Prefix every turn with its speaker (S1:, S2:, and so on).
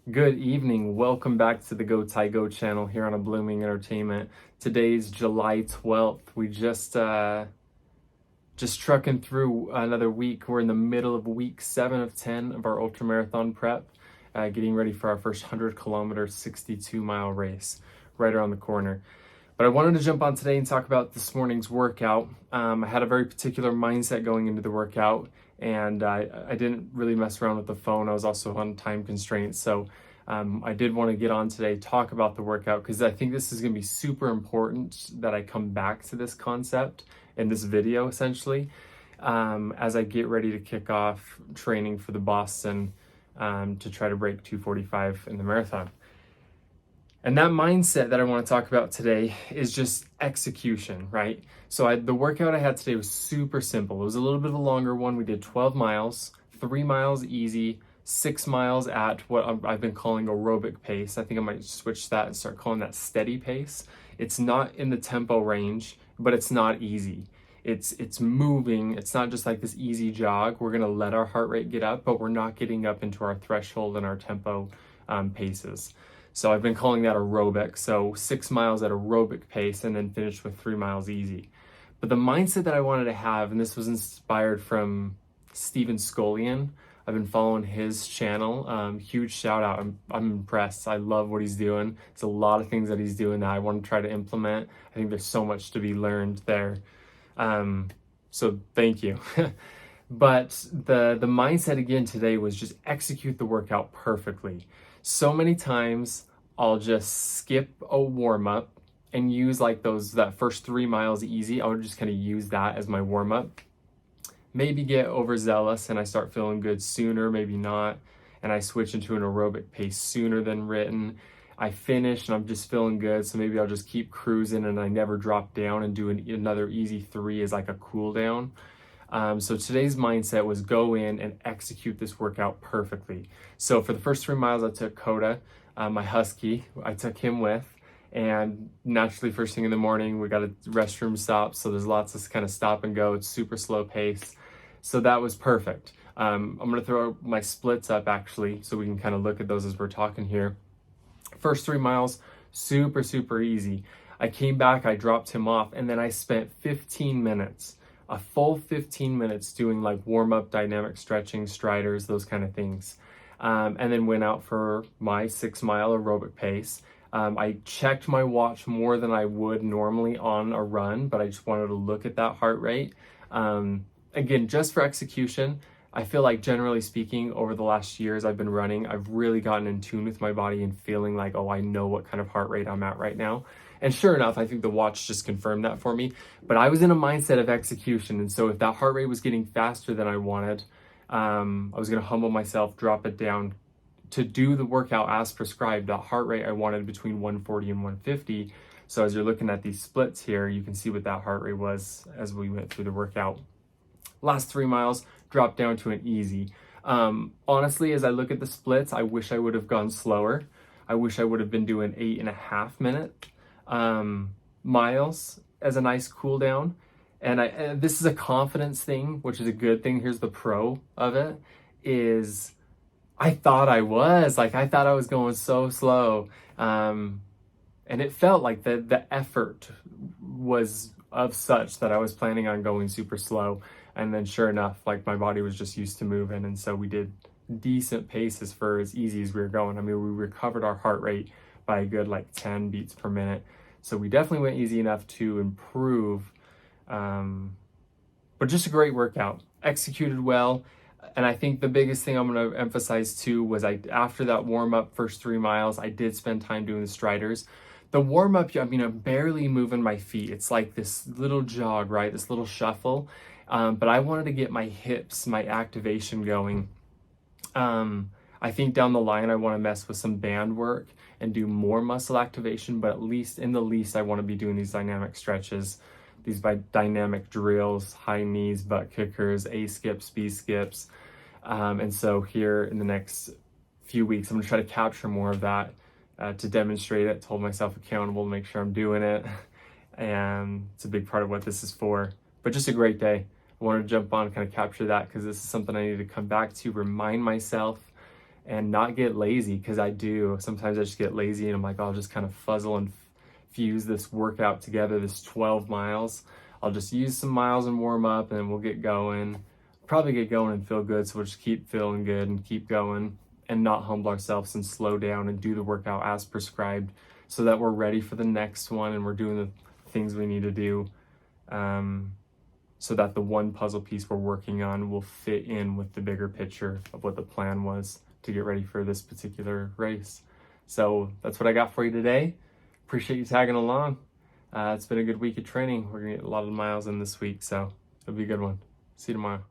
S1: Good evening. Welcome back to the GoTyGo channel here on A Blooming Entertainment. Today's July 12th. We just trucking through another week. We're in the middle of week 7 of 10 of our Ultramarathon prep, getting ready for our first 100-kilometer, 62-mile race right around the corner. But I wanted to jump on today and talk about this morning's workout. I had a very particular mindset going into the workout, and I didn't really mess around with the phone. I was also on time constraints, so I did want to get on today, talk about the workout, because I think this is going to be super important that I come back to this concept in this video, essentially, as I get ready to kick off training for the Boston to try to break 2:45 in the marathon. And that mindset that I want to talk about today is just execution, right? So the workout I had today was super simple. It was a little bit of a longer one. We did 12 miles, 3 miles easy, 6 miles at what I've been calling aerobic pace. I think I might switch that and start calling that steady pace. It's not in the tempo range, but it's not easy. It's moving. It's not just like this easy jog. We're going to let our heart rate get up, but we're not getting up into our threshold and our tempo paces. So I've been calling that aerobic. So 6 miles at aerobic pace and then finish with 3 miles easy. But the mindset that I wanted to have, and this was inspired from Steven Scollion. I've been following his channel. Huge shout out. I'm impressed. I love what he's doing. There's a lot of things that he's doing that I want to try to implement. I think there's so much to be learned there. So thank you. But the mindset again today was just execute the workout perfectly. So many times I'll just skip a warm up and use like that first 3 miles easy. I would just kind of use that as my warm up. Maybe get overzealous and I start feeling good sooner, maybe not. And I switch into an aerobic pace sooner than written. I finish and I'm just feeling good. So maybe I'll just keep cruising and I never drop down and do another easy 3 as like a cool down. So today's mindset was go in and execute this workout perfectly. So for the first 3 miles, I took Coda, my husky. I took him with, and naturally first thing in the morning, we got a restroom stop. So there's lots of kind of stop and go. It's super slow pace. So that was perfect. I'm going to throw my splits up actually, so we can kind of look at those as we're talking here. First 3 miles, super, super easy. I came back, I dropped him off, and then I spent 15 minutes, a full 15 minutes doing like warm-up, dynamic stretching, striders, those kind of things. And then went out for my 6 mile aerobic pace. I checked my watch more than I would normally on a run, but I just wanted to look at that heart rate. Again, just for execution. I feel like generally speaking, over the last years I've been running, I've really gotten in tune with my body and feeling like, oh, I know what kind of heart rate I'm at right now. And sure enough, I think the watch just confirmed that for me. But I was in a mindset of execution. And so if that heart rate was getting faster than I wanted, I was going to humble myself, drop it down to do the workout as prescribed. That heart rate I wanted between 140 and 150. So as you're looking at these splits here, you can see what that heart rate was as we went through the workout. Last 3 miles, dropped down to an easy. Honestly, as I look at the splits, I wish I would have gone slower. I wish I would have been doing 8.5 minute miles as a nice cool down. And this is a confidence thing, which is a good thing. Here's the pro of it, is I thought I was going so slow. And it felt like the effort was of such that I was planning on going super slow. And then sure enough, like my body was just used to moving. And so we did decent paces for as easy as we were going. I mean, we recovered our heart rate by a good like 10 beats per minute. So we definitely went easy enough to improve. But just a great workout, executed well. And I think the biggest thing I'm going to emphasize too was after that warm up first 3 miles, I did spend time doing the striders. The warm up, I mean, I'm barely moving my feet. It's like this little jog, right? This little shuffle. But I wanted to get my hips, my activation going. I think down the line, I want to mess with some band work and do more muscle activation, but at least in the least, I want to be doing these dynamic stretches, these dynamic drills, high knees, butt kickers, A skips, B skips. And so here in the next few weeks, I'm going to try to capture more of that to demonstrate it, to hold myself accountable, to make sure I'm doing it. And it's a big part of what this is for. But just a great day. I wanted to jump on and kind of capture that because this is something I need to come back to, remind myself and not get lazy, because I do. Sometimes I just get lazy and I'm like, I'll just kind of fuzzle and fuse this workout together, this 12 miles. I'll just use some miles and warm up and we'll get going. Probably get going and feel good, so we'll just keep feeling good and keep going and not humble ourselves and slow down and do the workout as prescribed so that we're ready for the next one and we're doing the things we need to do, so that the one puzzle piece we're working on will fit in with the bigger picture of what the plan was to get ready for this particular race. So that's what I got for you today. Appreciate you tagging along. It's been a good week of training. We're gonna get a lot of miles in this week, so it'll be a good one. See you tomorrow.